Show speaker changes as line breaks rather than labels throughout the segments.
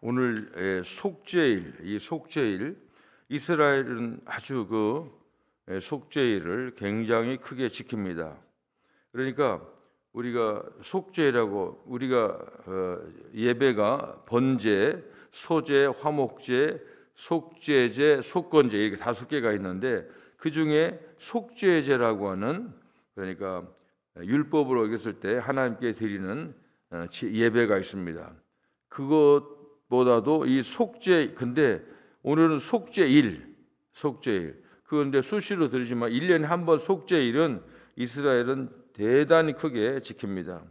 오늘 속죄일, 이 속죄일, 이스라엘은 아주 속죄일을 굉장히 크게 지킵니다. 그러니까 우리가 속죄라고 우리가 예배가 번제, 소제, 화목제, 속죄제, 속건제 이렇게 5개가 있는데 그 중에 속죄제라고 하는, 그러니까 율법으로 여겼을 때 하나님께 드리는 예배가 있습니다. 그것보다도 이 속죄, 근데 오늘은 속죄일. 그런데 수시로 들으지만 1년에 한 번 속죄일은 이스라엘은 대단히 크게 지킵니다.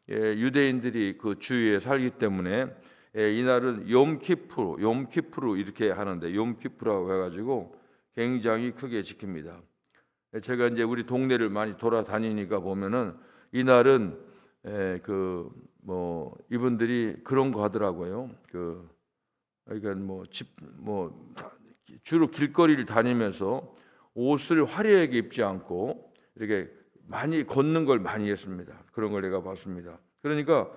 유대인들이 그 주위에 살기 때문에 이날은 욤키프루 이렇게 하는데, 욤키프루라고 해가지고 굉장히 크게 지킵니다. 제가 이제 우리 동네를 많이 돌아다니니까 보면은 이날은 이분들이 그런 거 하더라고요. 그러니까 주로 길거리를 다니면서 옷을 화려하게 입지 않고 이렇게 많이 걷는 걸 많이 했습니다. 그런 걸 내가 봤습니다. 그러니까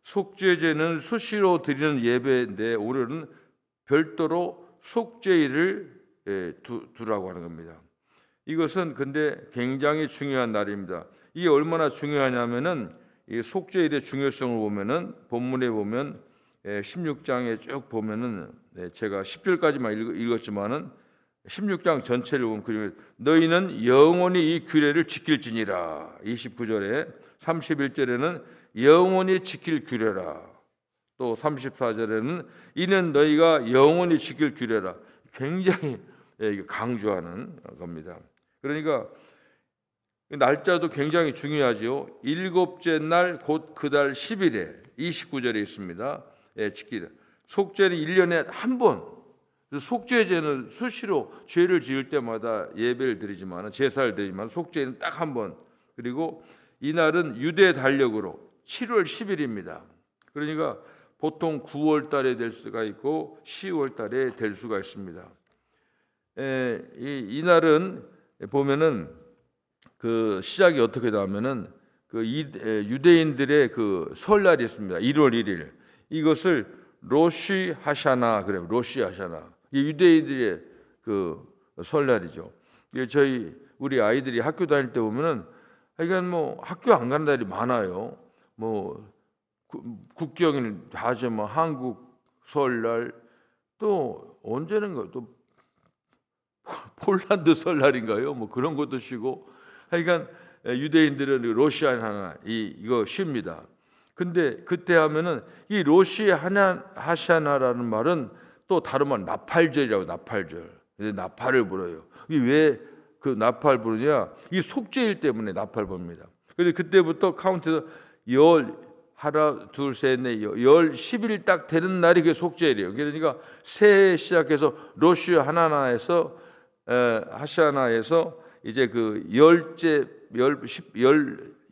속죄제는 수시로 드리는 예배인데 오늘은 별도로 속죄일을 두라고 하는 겁니다. 이것은 근데 굉장히 중요한 날입니다. 이게 얼마나 중요하냐면은 이 속죄일의 중요성을 보면은 본문에 보면 16장에 쭉 보면은 제가 10절까지만 읽었지만은 16장 전체를 보면 너희는 영원히 이 규례를 지킬지니라. 29절에 31절에는 영원히 지킬 규례라. 또 34절에는 이는 너희가 영원히 지킬 규례라. 굉장히 강조하는 겁니다. 그러니까 날짜도 굉장히 중요하죠. 일곱째 날 곧 그 달 10일에 29절에 있습니다. 지키라. 속죄는 1년에 한 번. 속죄제는 수시로 죄를 지을 때마다 예배를 드리지만, 제사를 드리지만 속죄는 딱 한 번. 그리고 이날은 유대 달력으로 7월 10일입니다. 그러니까 보통 9월 달에 될 수가 있고 10월 달에 될 수가 있습니다. 이날은 보면은 그 시작이 어떻게 나오면은 유대인들의 그 설날이 있습니다. 1월 1일. 이것을 로시 하샤나 그래요. 로시 하샤나. 이 유대인들의 그 설날이죠. 우리 아이들이 학교 다닐 때 보면은 하여간 학교 안 가는 날이 많아요. 국경일 다 하죠. 한국 설날, 또 언제는 또 폴란드 설날인가요? 그런 것도 쉬고, 하여간 유대인들은 로시 하샤나 이거 쉽니다. 근데 그때 하면은 이 로시 하샤나라는 말은 또 다른 말 나팔절이라고. 나팔절. 나팔을 불어요. 왜 그 나팔 부르냐? 이 속죄일 때문에 나팔 부릅니다. 그런데 그때부터 카운트에서 하나 둘 셋 넷 10일 딱 되는 날이 그 속죄일이에요. 그러니까 새해 시작해서 로시 하나나에서 하샤나에서 이제 그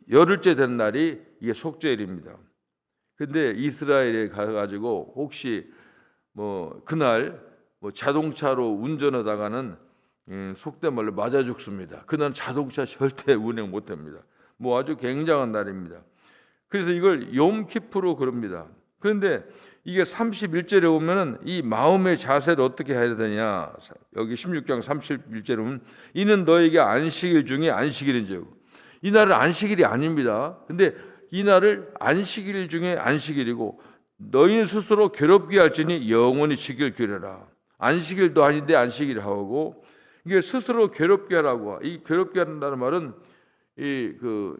열흘째 된 날이 이게 속죄일입니다. 근데 이스라엘에 가가지고 혹시 그날 자동차로 운전하다가는 속된 말로 맞아 죽습니다. 그날 자동차 절대 운행 못합니다. 아주 굉장한 날입니다. 그래서 이걸 욤키프로 그럽니다. 그런데 이게 31절에 보면은 이 마음의 자세를 어떻게 해야 되냐? 여기 16장 31절에 보면 이는 너에게 안식일 중에 안식일인지요. 이 날은 안식일이 아닙니다. 근데 이 날을 안식일 중에 안식일이고 너희는 스스로 괴롭게 할지니 영원히 지킬 규례라. 안식일도 아닌데 안식일 하고, 이게 스스로 괴롭게 하라고. 이 괴롭게 한다는 말은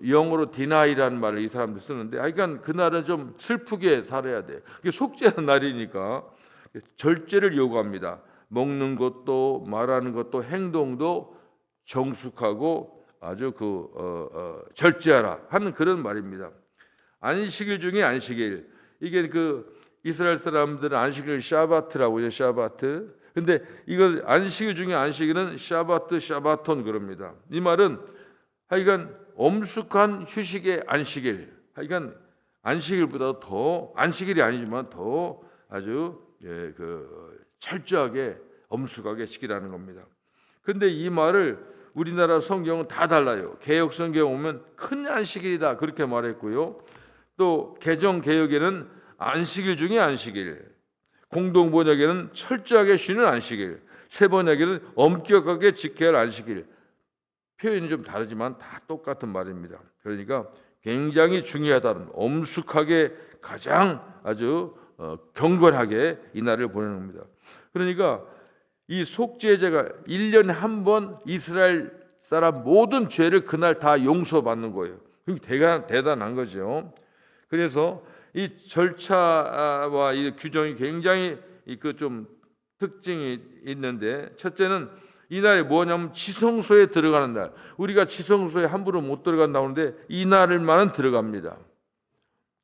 영어로 deni라는 말을 이 사람들 쓰는데, 그러니까 그날은 좀 슬프게 살아야 돼. 이게 속죄하는 날이니까 절제를 요구합니다. 먹는 것도 말하는 것도 행동도 정숙하고 아주 절제하라 하는 그런 말입니다. 안식일 중에 안식일. 이게 이스라엘 사람들은 안식일 샤바트라고 해요. 샤바트. 근데 이거 안식일 중에 안식일은 샤바트, 샤바톤 그럽니다. 이 말은 하여간 엄숙한 휴식의 안식일. 하여간 안식일보다 더, 안식일이 아니지만 더 아주 철저하게 엄숙하게 지키라는 겁니다. 근데 이 말을 우리나라 성경은 다 달라요. 개역 성경 오면 큰 안식일이다 그렇게 말했고요. 또 개정 개역에는 안식일 중에 안식일, 공동 번역에는 철저하게 쉬는 안식일, 새 번역에는 엄격하게 지켜야 할 안식일. 표현이 좀 다르지만 다 똑같은 말입니다. 그러니까 굉장히 중요하다는, 엄숙하게 가장 아주 경건하게 이 날을 보내는 겁니다. 그러니까 이 속죄제가 1년에 한 번 이스라엘 사람 모든 죄를 그날 다 용서받는 거예요. 대단한 거죠. 그래서 이 절차와 이 규정이 굉장히 그 좀 특징이 있는데, 첫째는 이날이 뭐냐면 지성소에 들어가는 날. 우리가 지성소에 함부로 못 들어간다고 하는데 이날만은 들어갑니다.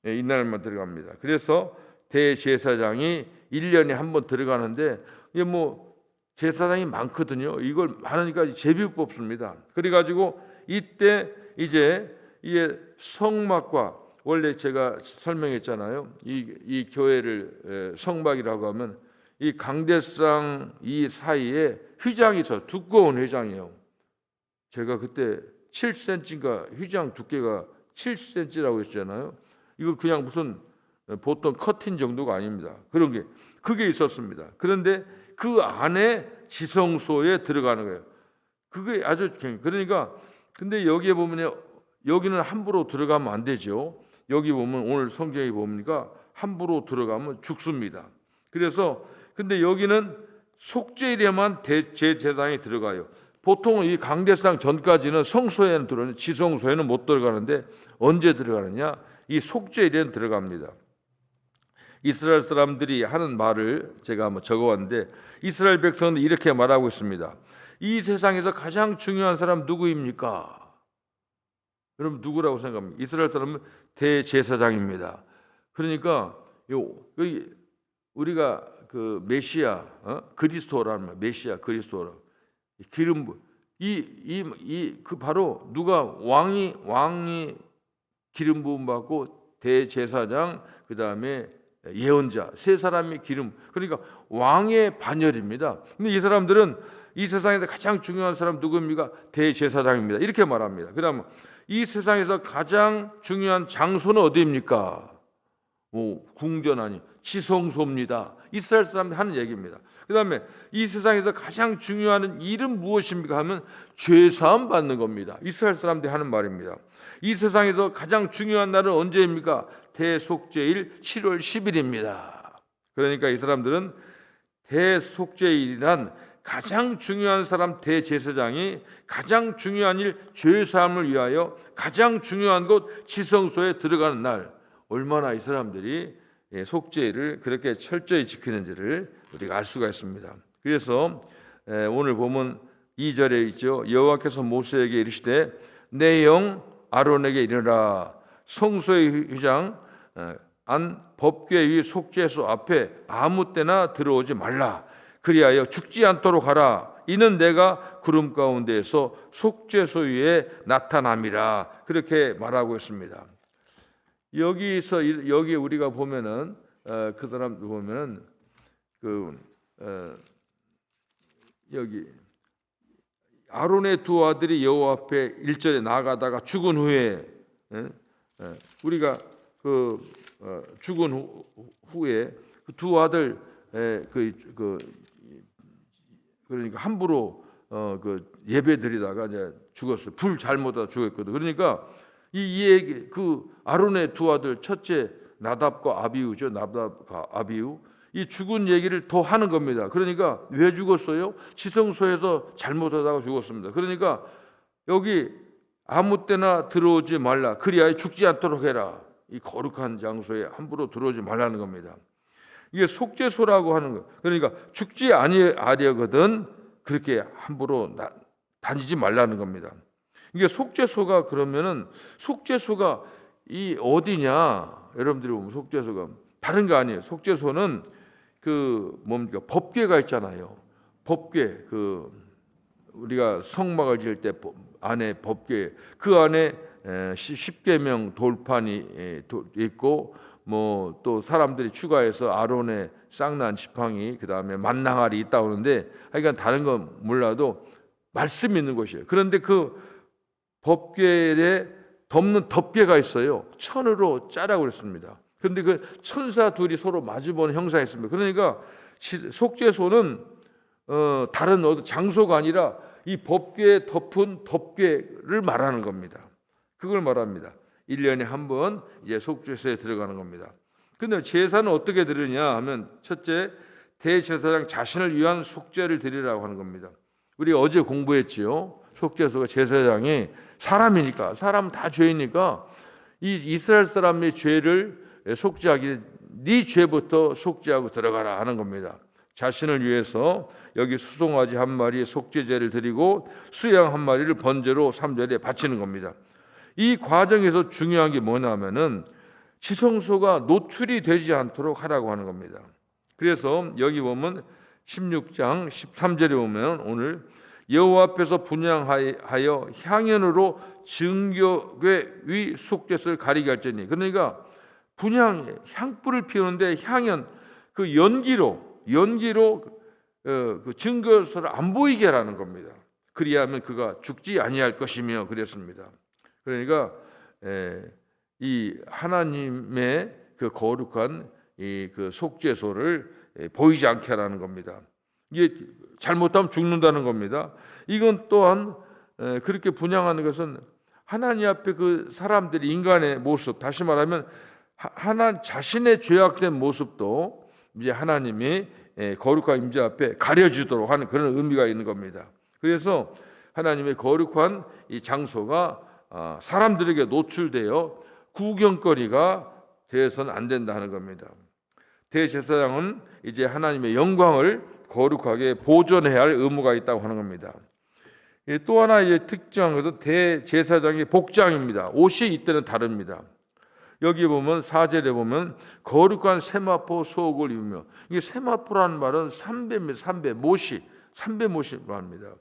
이날만 들어갑니다. 그래서 대제사장이 1년에 한 번 들어가는데, 이게 뭐 제사장이 많거든요. 이걸 많으니까 제비 뽑습니다. 그래가지고 이때 이제 이게 성막과, 원래 제가 설명했잖아요. 이 교회를 성막이라고 하면 이 강대상 이 사이에 휘장이 있어요. 두꺼운 휘장이에요. 제가 그때 7cm인가 휘장 두께가 7cm라고 했잖아요. 이거 그냥 무슨 보통 커튼 정도가 아닙니다. 그런 게 그게 있었습니다. 그런데 그 안에 지성소에 들어가는 거예요. 그게 아주 그러니까 근데 여기에 보면 여기는 함부로 들어가면 안 되죠. 여기 보면 오늘 성경에 보니까 함부로 들어가면 죽습니다. 그래서 근데 여기는 속죄일에만 제사장이 들어가요. 보통 이 강대상 전까지는 성소에는 들어가는, 지성소에는 못 들어가는데 언제 들어가느냐? 이 속죄일에는 들어갑니다. 이스라엘 사람들이 하는 말을 제가 한번 적어왔는데, 이스라엘 백성은 이렇게 말하고 있습니다. 이 세상에서 가장 중요한 사람 누구입니까? 여러분 누구라고 생각합니까? 이스라엘 사람은 대제사장입니다. 그러니까 우리가 그 메시아, 그리스도라는 말, 메시아 그리스도라, 기름 그 바로 누가 왕이 기름 부음 받고 대제사장, 그 다음에 예언자, 세 사람이 기름, 그러니까 왕의 반열입니다. 근데 이 사람들은 이 세상에서 가장 중요한 사람 누구입니까? 대제사장입니다. 이렇게 말합니다. 그다음 이 세상에서 가장 중요한 장소는 어디입니까? 궁전 아니 지성소입니다. 이스라엘 사람들이 하는 얘기입니다. 그 다음에 이 세상에서 가장 중요한 일은 무엇입니까 하면 죄사함 받는 겁니다. 이스라엘 사람들이 하는 말입니다. 이 세상에서 가장 중요한 날은 언제입니까? 대속죄일 7월 10일입니다. 그러니까 이 사람들은 대속죄일이란 가장 중요한 사람 대제사장이 가장 중요한 일 죄사함을 위하여 가장 중요한 곳 지성소에 들어가는 날, 얼마나 이 사람들이 속죄일을 그렇게 철저히 지키는지를 우리가 알 수가 있습니다. 그래서 오늘 보면 2절에 있죠. 여호와께서 모세에게 이르시되 내 영 아론에게 이르라, 성소의 휘장 안 법궤 위 속죄소 앞에 아무 때나 들어오지 말라. 그리하여 죽지 않도록 하라. 이는 내가 구름 가운데에서 속죄소 위에 나타남이라. 그렇게 말하고 있습니다. 여기 우리가 보면은 그 사람 보면은 여기 아론의 두 아들이 여호와 앞에 1절에 나아가다가 죽은 후에 우리가 죽은 후에 그 두 아들 그러니까 함부로 예배 드리다가 이제 죽었어요. 불 잘못하다 죽었거든. 그러니까 그 아론의 두 아들, 첫째 나답과 아비우죠. 나답과 아비우, 이 죽은 얘기를 더 하는 겁니다. 그러니까 왜 죽었어요? 지성소에서 잘못하다가 죽었습니다. 그러니까 여기 아무 때나 들어오지 말라. 그리하여 죽지 않도록 해라. 이 거룩한 장소에 함부로 들어오지 말라는 겁니다. 이게 속죄소라고 하는 거. 그러니까 죽지 아니하거든 그렇게 함부로 다니지 말라는 겁니다. 이게 속죄소가, 그러면은 속죄소가 이 어디냐? 여러분들이 보면 속죄소가 다른 거 아니에요. 속죄소는 뭡니까? 법궤가 있잖아요. 법궤, 우리가 성막을 지을 때 안에 법궤, 그 안에 10계명 돌판이 있고, 뭐 또 사람들이 추가해서 아론의 쌍난 지팡이, 그 다음에 만낭알이 있다 오는데, 하여간 다른 건 몰라도 말씀이 있는 곳이에요. 그런데 그 법궤에 덮는 덮개가 있어요. 천으로 짜라고 그랬습니다. 그런데 그 천사 둘이 서로 마주보는 형상이 있습니다. 그러니까 속죄소는 다른 어떤 장소가 아니라 이 법궤에 덮은 덮궤를 말하는 겁니다. 그걸 말합니다. 1년에 한 번 이제 속죄소에 들어가는 겁니다. 근데 제사는 어떻게 드리냐 하면 첫째, 대제사장 자신을 위한 속죄를 드리라고 하는 겁니다. 우리 어제 공부했지요. 속죄소가 제사장이 사람이니까, 사람 다 죄이니까 이 이스라엘 사람의 죄를 속죄하기, 네 죄부터 속죄하고 들어가라 하는 겁니다. 자신을 위해서 여기 수송아지 한 마리 속죄제를 드리고 수양 한 마리를 번제로 3절에 바치는 겁니다. 이 과정에서 중요한 게 뭐냐면은 지성소가 노출이 되지 않도록 하라고 하는 겁니다. 그래서 여기 보면 16장 13절에 보면 오늘 여호와 앞에서 분향하여 향연으로 증거궤 위 속죄소를 가리게 할지니, 그러니까 분향 향불을 피우는데 향연 그 연기로 그 증거소를 안 보이게 하라는 겁니다. 그리하면 그가 죽지 아니할 것이며 그랬습니다. 그러니까 이 하나님의 그 거룩한 이 그 속죄소를 보이지 않게 하라는 겁니다. 이게 잘못하면 죽는다는 겁니다. 이건 또한 그렇게 분향하는 것은 하나님 앞에 그 사람들이 인간의 모습, 다시 말하면 하나 자신의 죄악된 모습도 이제 하나님이 거룩한 임재 앞에 가려주도록 하는 그런 의미가 있는 겁니다. 그래서 하나님의 거룩한 이 장소가 사람들에게 노출되어 구경거리가 되어서는 안 된다 하는 겁니다. 대제사장은 이제 하나님의 영광을 거룩하게 보존해야 할 의무가 있다고 하는 겁니다. 또 하나 이제 특징한 것은 대제사장의 복장입니다. 옷이 이때는 다릅니다. 여기 보면 4절에 보면 거룩한 세마포 속을 입으며, 이게 세마포라는 말은 삼배입니다. 삼배 못이 말합니다.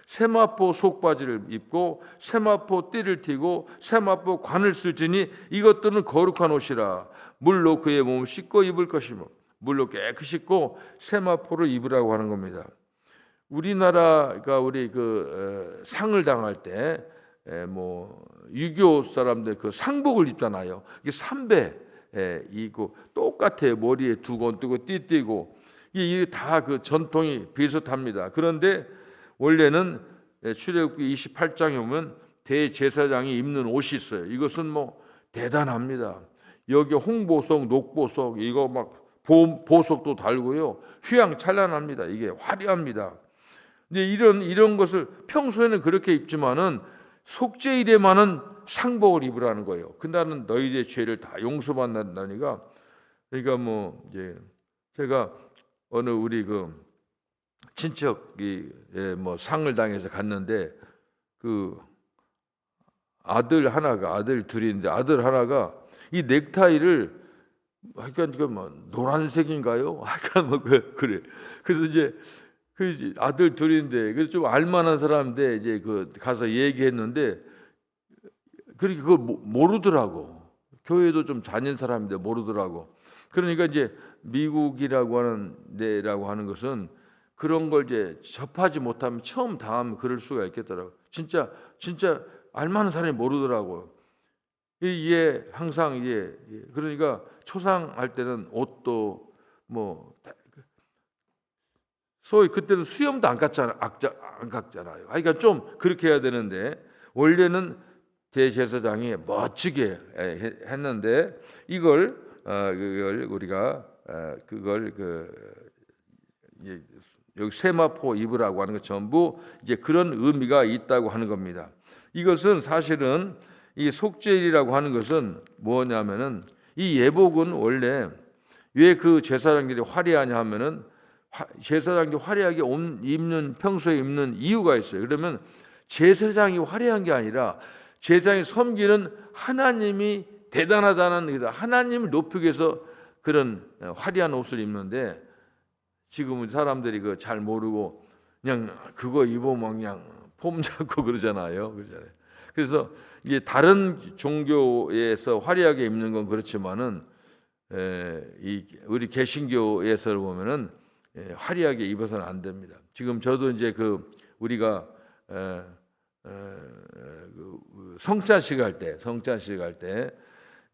세마포 속바지를 입고 세마포 띠를 띠고 세마포 관을 쓸지니 이것들은 거룩한 옷이라. 물로 그의 몸을 씻고 입을 것이며 물로 깨끗이 씻고 세마포를 입으라고 하는 겁니다. 우리나라가 우리 그 상을 당할 때 뭐 유교 사람들 그 상복을 입잖아요. 이게 삼배 이고 똑같아요. 머리에 두건 뜨고 띠 띠고 이게 다 그 전통이 비슷합니다. 그런데 원래는 출애굽기 28장에 보면 대제사장이 입는 옷이 있어요. 이것은 뭐 대단합니다. 여기 홍보석, 녹보석 이거 막 보석도 달고요. 휘황찬란합니다. 이게 화려합니다. 근데 이런 것을 평소에는 그렇게 입지만은 속죄일에만은 상복을 입으라는 거예요. 그날은 너희의 죄를 다 용서받는다니까. 그러니까 뭐 이제 제가 어느 우리 그 친척이 뭐 상을 당해서 갔는데 그 아들 둘인데 아들 하나가 이 넥타이를 약간 뭐 노란색인가요? 약간 뭐 그래. 그래서 이제 그 아들 둘인데 그래서 좀 알만한 사람인데 이제 그 가서 얘기했는데 그렇게 그걸 모르더라고. 교회도 좀 다닌 사람인데 모르더라고. 그러니까 이제 미국이라고 하는 데라고 하는 것은 그런 걸 이제 접하지 못하면 처음 당하면 그럴 수가 있겠더라고. 진짜 알만한 사람이 모르더라고. 이게 항상 이게 그러니까 초상할 때는 옷도 뭐 소위 그때는 수염도 안 깎잖아요. 그러니까 좀 그렇게 해야 되는데 원래는 대제사장이 멋지게 했는데 이걸 우리가 그걸 여기 세마포 입으라고 하는 것 전부 이제 그런 의미가 있다고 하는 겁니다. 이것은 사실은 이 속죄일이라고 하는 것은 뭐냐면은 이 예복은 원래 왜 그 제사장들이 화려하냐 하면은 제사장이 화려하게 평소에 입는 이유가 있어요. 그러면 제사장이 화려한 게 아니라 제사장이 섬기는 하나님이 대단하다는 하나님을 높이기 위해서 그런 화려한 옷을 입는데 지금은 사람들이 그 잘 모르고 그냥 그거 입으면 그냥 폼 잡고 그러잖아요. 그래서 이게 다른 종교에서 화려하게 입는 건 그렇지만은 우리 개신교에서 보면은 화려하게 입어서는 안 됩니다. 지금 저도 이제 그 우리가 성찬식 할 때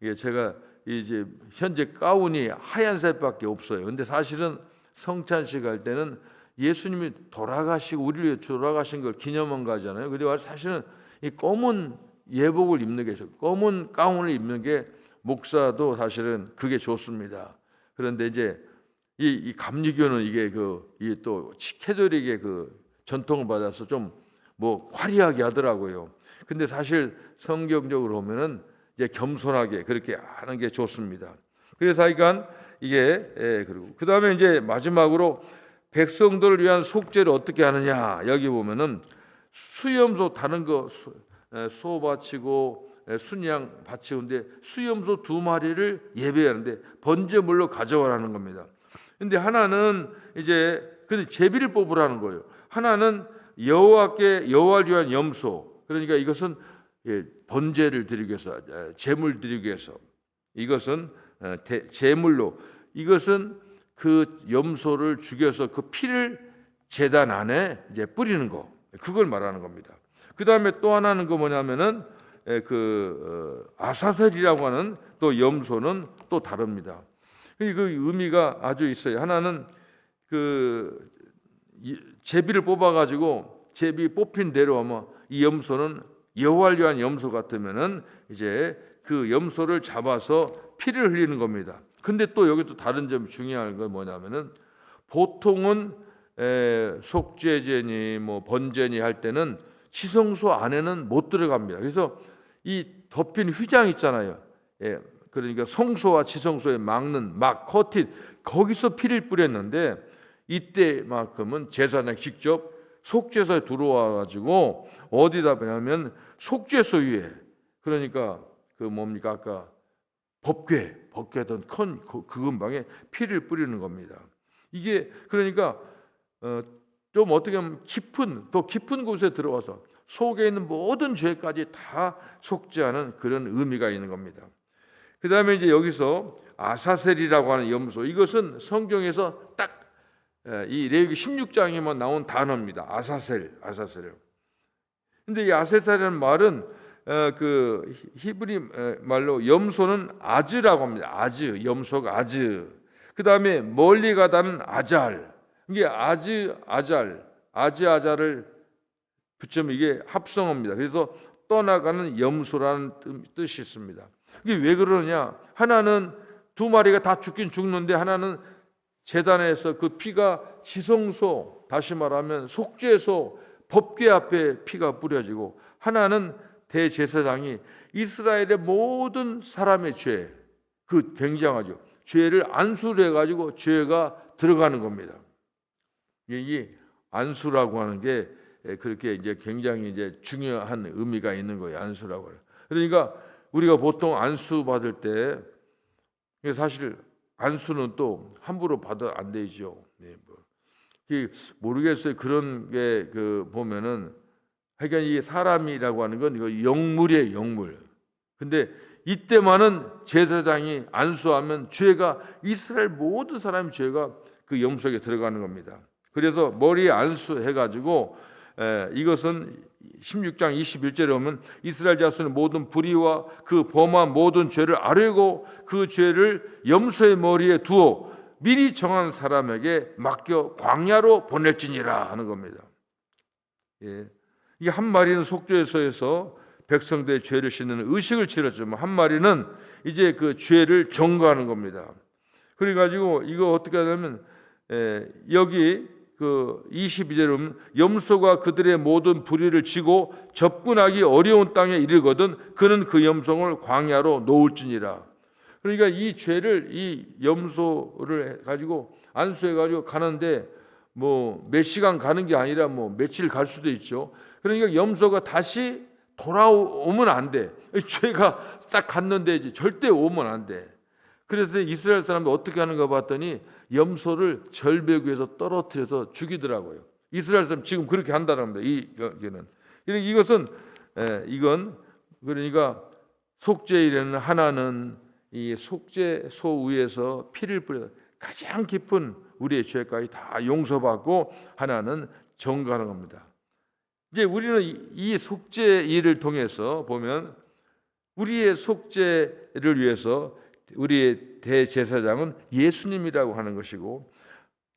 이게 제가 이제 현재 가운이 하얀색밖에 없어요. 근데 사실은 성찬식 할 때는 예수님이 돌아가시고 우리를 위해 돌아가신 걸 기념한 거잖아요. 그리고 사실은 이 검은 예복을 입는 게, 검은 가운을 입는 게 목사도 사실은 그게 좋습니다. 그런데 이제 이 감리교는 이게 이게 또 캐톨릭의 전통을 받아서 좀 뭐 화려하게 하더라고요. 근데 사실 성경적으로 보면은 이제 겸손하게 그렇게 하는 게 좋습니다. 그래서 하여간 이게 그리고 그 다음에 이제 마지막으로 백성들을 위한 속죄를 어떻게 하느냐, 여기 보면은 수염소 다른 거 소 바치고 순양 바치고인데 수염소 2마리를 예배하는데 번제물로 가져와라는 겁니다. 근데 하나는 이제 근데 제비를 뽑으라는 거예요. 하나는 여호와를 위한 염소, 그러니까 이것은 번제를 드리기 위해서, 제물 드리기 위해서, 이것은 제물로, 이것은 그 염소를 죽여서 그 피를 제단 안에 이제 뿌리는 거, 그걸 말하는 겁니다. 그 다음에 또 하나는 뭐냐면은 아사셀이라고 하는 또 염소는 또 다릅니다. 그 의미가 아주 있어요. 하나는 제비를 뽑아가지고 제비 뽑힌 대로 아마 이 염소는 여호와를 위한 염소 같으면은 이제 그 염소를 잡아서 피를 흘리는 겁니다. 근데 또 여기 또 다른 점 중요한 건 뭐냐면은 보통은 속죄제니 뭐 번제니 할 때는 지성소 안에는 못 들어갑니다. 그래서 이 덮인 휘장 있잖아요. 그러니까 성소와 지성소에 막는 커튼, 거기서 피를 뿌렸는데 이때만큼은 제사장 직접 속죄소에 들어와 가지고 어디다 뿌냐면 속죄소 위에, 그러니까 뭡니까 아까 법궤던 큰 그 근방에 피를 뿌리는 겁니다. 이게 그러니까 좀 어떻게 보면 더 깊은 곳에 들어와서 속에 있는 모든 죄까지 다 속죄하는 그런 의미가 있는 겁니다. 그 다음에 이제 여기서 아사셀이라고 하는 염소, 이것은 성경에서 딱 이 레위기 16장에만 나온 단어입니다. 아사셀. 근데 이 아사셀이라는 말은 그 히브리 말로 염소는 아즈라고 합니다. 염소가 아즈. 그 다음에 멀리 가다는 아잘. 이게 아즈아잘을 붙이면 이게 합성어입니다. 그래서 떠나가는 염소라는 뜻이 있습니다. 이게 왜 그러냐? 하나는 2마리가 다 죽긴 죽는데 하나는 제단에서 그 피가 지성소, 다시 말하면 속죄소, 법궤 앞에 피가 뿌려지고, 하나는 대제사장이 이스라엘의 모든 사람의 죄, 굉장하죠. 죄를 안수를 해가지고 죄가 들어가는 겁니다. 이 안수라고 하는 게 그렇게 이제 굉장히 이제 중요한 의미가 있는 거예요. 안수라고 해요. 그러니까 우리가 보통 안수 받을 때 사실 안수는 또 함부로 받아 안 되죠. 모르겠어요. 그런 게 보면은 하여간 이 사람이라고 하는 건 이거 영물이에요, 영물. 근데 이때만은 제사장이 안수하면 죄가 이스라엘 모든 사람의 죄가 그 염소에 들어가는 겁니다. 그래서 머리에 안수해가지고 이것은 16장 21절에 보면 이스라엘 자손의 모든 불의와 그 범한 모든 죄를 아뢰고 그 죄를 염소의 머리에 두어 미리 정한 사람에게 맡겨 광야로 보낼지니라 하는 겁니다. 이 한 마리는 속죄소에서 백성들의 죄를 씻는 의식을 치렀지만 한 마리는 이제 그 죄를 정거하는 겁니다. 그래가지고 이거 어떻게 하냐면 여기 22절에 보면 염소가 그들의 모든 불의를 지고 접근하기 어려운 땅에 이르거든 그는 그 염소를 광야로 놓을지니라. 그러니까 이 죄를 이 염소를 가지고 안수해 가지고 가는데 뭐 몇 시간 가는 게 아니라 뭐 며칠 갈 수도 있죠. 그러니까 염소가 다시 돌아오면 안 돼. 죄가 싹 갔는데 이제 절대 오면 안 돼. 그래서 이스라엘 사람들 어떻게 하는가 봤더니 염소를 절벽 위에서 떨어뜨려서 죽이더라고요. 이스라엘 사람 지금 그렇게 한다는 겁니다. 이거는 이건 그러니까 속죄일에는 하나는 이 속죄소 위에서 피를 뿌려 가장 깊은 우리의 죄까지 다 용서받고 하나는 정가하는 겁니다. 이제 우리는 이 속죄일을 통해서 보면 우리의 속죄를 위해서 우리의 대제사장은 예수님이라고 하는 것이고,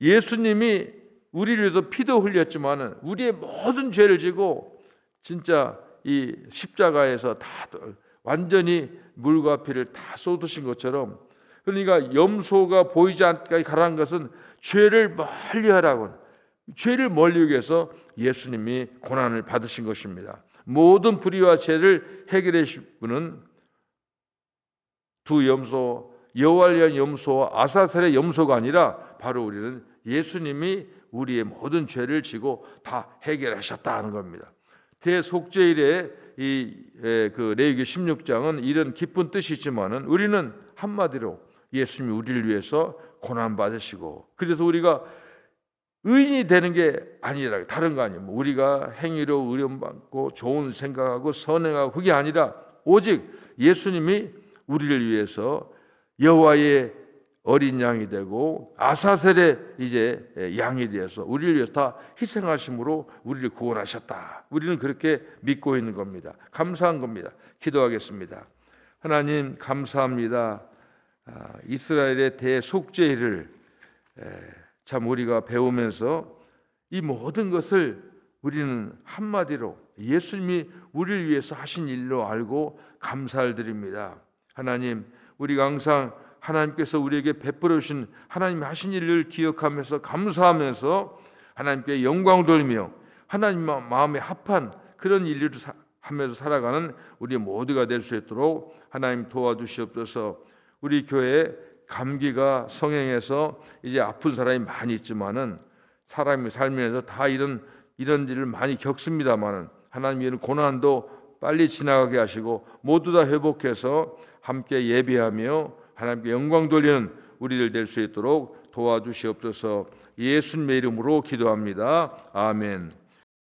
예수님이 우리를 위해서 피도 흘렸지만은 우리의 모든 죄를 지고 진짜 이 십자가에서 다 완전히 물과 피를 다 쏟으신 것처럼, 그러니까 염소가 보이지 않게 가라는 것은 죄를 멀리하라고, 죄를 멀리 위해서 예수님이 고난을 받으신 것입니다. 모든 불의와 죄를 해결해 주신 분은 두 염소, 여호와를 위한 염소와 아사셀의 염소가 아니라 바로 우리는 예수님이 우리의 모든 죄를 지고 다 해결하셨다는 겁니다. 대속죄일에 그 레위기 16장은 이런 깊은 뜻이 있지만은 우리는 한마디로 예수님이 우리를 위해서 고난 받으시고, 그래서 우리가 의인이 되는 게 아니라 다른 거 아니에요. 우리가 행위로 의뢰받고 좋은 생각하고 선행하고 그게 아니라 오직 예수님이 우리를 위해서 여호와의 어린 양이 되고 아사셀의 이제 양이 되어서 우리를 위해서 다 희생하심으로 우리를 구원하셨다. 우리는 그렇게 믿고 있는 겁니다. 감사한 겁니다. 기도하겠습니다. 하나님 감사합니다. 이스라엘의 대속죄를 참 우리가 배우면서 이 모든 것을 우리는 한마디로 예수님이 우리를 위해서 하신 일로 알고 감사를 드립니다. 하나님, 우리가 항상 하나님께서 우리에게 베풀어 주신 하나님이 하신 일을 기억하면서 감사하면서 하나님께 영광 돌리며 하나님 마음에 합한 그런 일을 하면서 살아가는 우리 모두가 될 수 있도록 하나님 도와주시옵소서. 우리 교회에 감기가 성행해서 이제 아픈 사람이 많이 있지만은 사람이 살면서 다 이런 일을 많이 겪습니다만은 하나님 이런 고난도 빨리 지나가게 하시고 모두 다 회복해서 함께 예배하며 하나님께 영광 돌리는 우리들 될 수 있도록 도와주시옵소서. 예수님의 이름으로 기도합니다. 아멘.